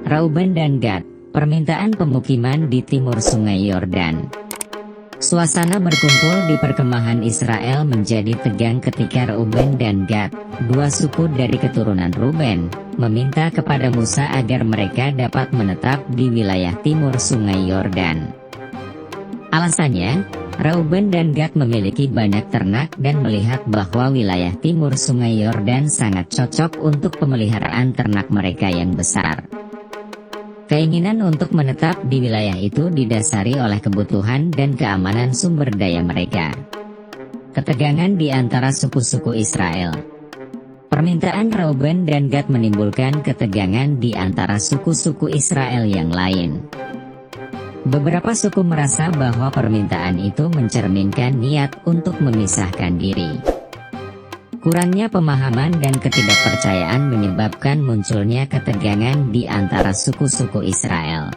Reuben dan Gad, permintaan pemukiman di timur Sungai Yordan. Suasana berkumpul di perkemahan Israel menjadi tegang ketika Reuben dan Gad, dua suku dari keturunan Ruben, meminta kepada Musa agar mereka dapat menetap di wilayah timur Sungai Yordan. Alasannya, Reuben dan Gad memiliki banyak ternak dan melihat bahwa wilayah timur Sungai Yordan sangat cocok untuk pemeliharaan ternak mereka yang besar. Keinginan untuk menetap di wilayah itu didasari oleh kebutuhan dan keamanan sumber daya mereka. Ketegangan di antara suku-suku Israel. Permintaan Reuben dan Gad menimbulkan ketegangan di antara suku-suku Israel yang lain. Beberapa suku merasa bahwa permintaan itu mencerminkan niat untuk memisahkan diri. Kurangnya pemahaman dan ketidakpercayaan menyebabkan munculnya ketegangan di antara suku-suku Israel.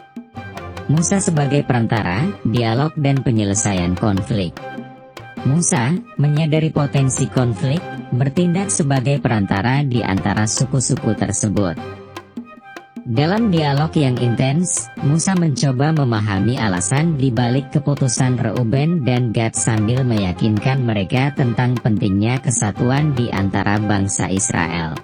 Musa sebagai perantara, dialog dan penyelesaian konflik. Musa, menyadari potensi konflik, bertindak sebagai perantara di antara suku-suku tersebut. Dalam dialog yang intens, Musa mencoba memahami alasan di balik keputusan Reuben dan Gad sambil meyakinkan mereka tentang pentingnya kesatuan di antara bangsa Israel.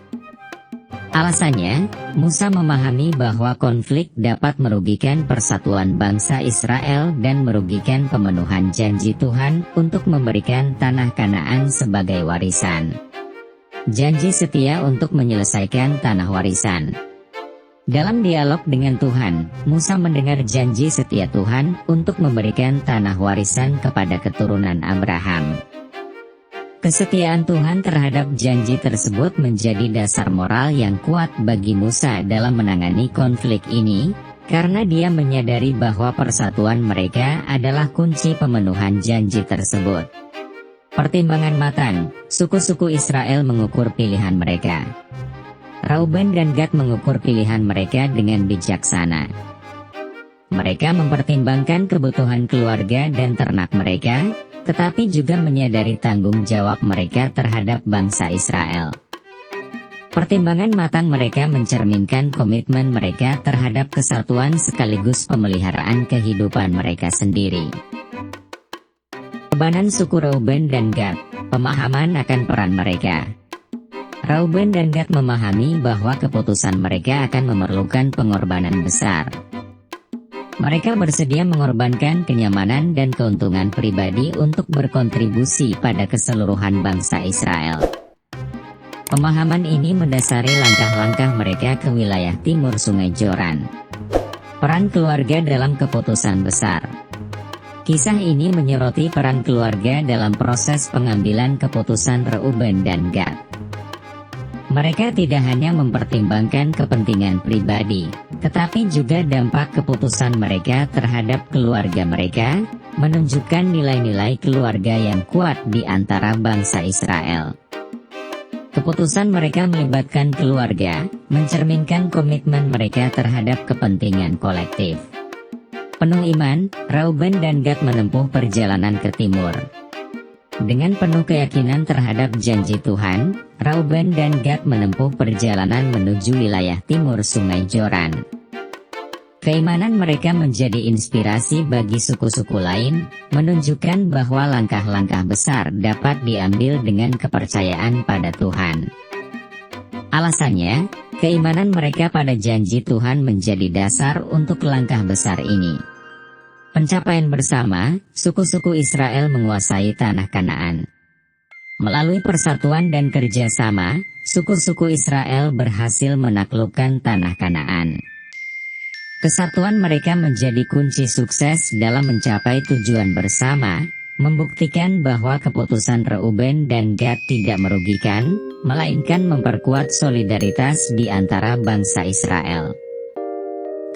Alasannya, Musa memahami bahwa konflik dapat merugikan persatuan bangsa Israel dan merugikan pemenuhan janji Tuhan untuk memberikan tanah Kanaan sebagai warisan. Janji setia untuk menyelesaikan tanah warisan. Dalam dialog dengan Tuhan, Musa mendengar janji setia Tuhan untuk memberikan tanah warisan kepada keturunan Abraham. Kesetiaan Tuhan terhadap janji tersebut menjadi dasar moral yang kuat bagi Musa dalam menangani konflik ini, karena dia menyadari bahwa persatuan mereka adalah kunci pemenuhan janji tersebut. Pertimbangan matang, suku-suku Israel mengukur pilihan mereka. Reuben dan Gad mengukur pilihan mereka dengan bijaksana. Mereka mempertimbangkan kebutuhan keluarga dan ternak mereka, tetapi juga menyadari tanggung jawab mereka terhadap bangsa Israel. Pertimbangan matang mereka mencerminkan komitmen mereka terhadap kesatuan sekaligus pemeliharaan kehidupan mereka sendiri. Kebanan suku Reuben dan Gad, pemahaman akan peran mereka. Reuben dan Gad memahami bahwa keputusan mereka akan memerlukan pengorbanan besar. Mereka bersedia mengorbankan kenyamanan dan keuntungan pribadi untuk berkontribusi pada keseluruhan bangsa Israel. Pemahaman ini mendasari langkah-langkah mereka ke wilayah timur Sungai Yordan. Peran keluarga dalam keputusan besar. Kisah ini menyoroti peran keluarga dalam proses pengambilan keputusan Reuben dan Gad. Mereka tidak hanya mempertimbangkan kepentingan pribadi, tetapi juga dampak keputusan mereka terhadap keluarga mereka, menunjukkan nilai-nilai keluarga yang kuat di antara bangsa Israel. Keputusan mereka melibatkan keluarga, mencerminkan komitmen mereka terhadap kepentingan kolektif. Penuh iman, Reuben dan Gad menempuh perjalanan ke timur. Dengan penuh keyakinan terhadap janji Tuhan, Reuben dan Gad menempuh perjalanan menuju wilayah timur Sungai Yordan. Keimanan mereka menjadi inspirasi bagi suku-suku lain, menunjukkan bahwa langkah-langkah besar dapat diambil dengan kepercayaan pada Tuhan. Alasannya, keimanan mereka pada janji Tuhan menjadi dasar untuk langkah besar ini. Pencapaian bersama, suku-suku Israel menguasai tanah Kanaan. Melalui persatuan dan kerjasama, suku-suku Israel berhasil menaklukkan tanah Kanaan. Kesatuan mereka menjadi kunci sukses dalam mencapai tujuan bersama, membuktikan bahwa keputusan Reuben dan Gad tidak merugikan, melainkan memperkuat solidaritas di antara bangsa Israel.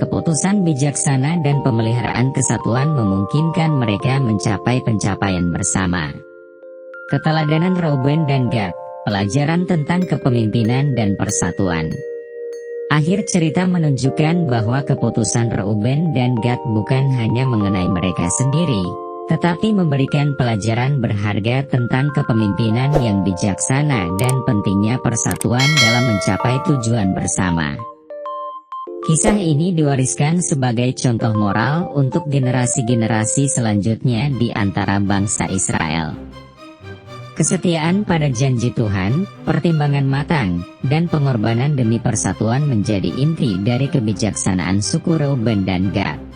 Keputusan bijaksana dan pemeliharaan kesatuan memungkinkan mereka mencapai pencapaian bersama. Keteladanan Reuben dan Gad, pelajaran tentang kepemimpinan dan persatuan. Akhir cerita menunjukkan bahwa keputusan Reuben dan Gad bukan hanya mengenai mereka sendiri, tetapi memberikan pelajaran berharga tentang kepemimpinan yang bijaksana dan pentingnya persatuan dalam mencapai tujuan bersama. Kisah ini diwariskan sebagai contoh moral untuk generasi-generasi selanjutnya di antara bangsa Israel. Kesetiaan pada janji Tuhan, pertimbangan matang, dan pengorbanan demi persatuan menjadi inti dari kebijaksanaan suku Reuben dan Gad.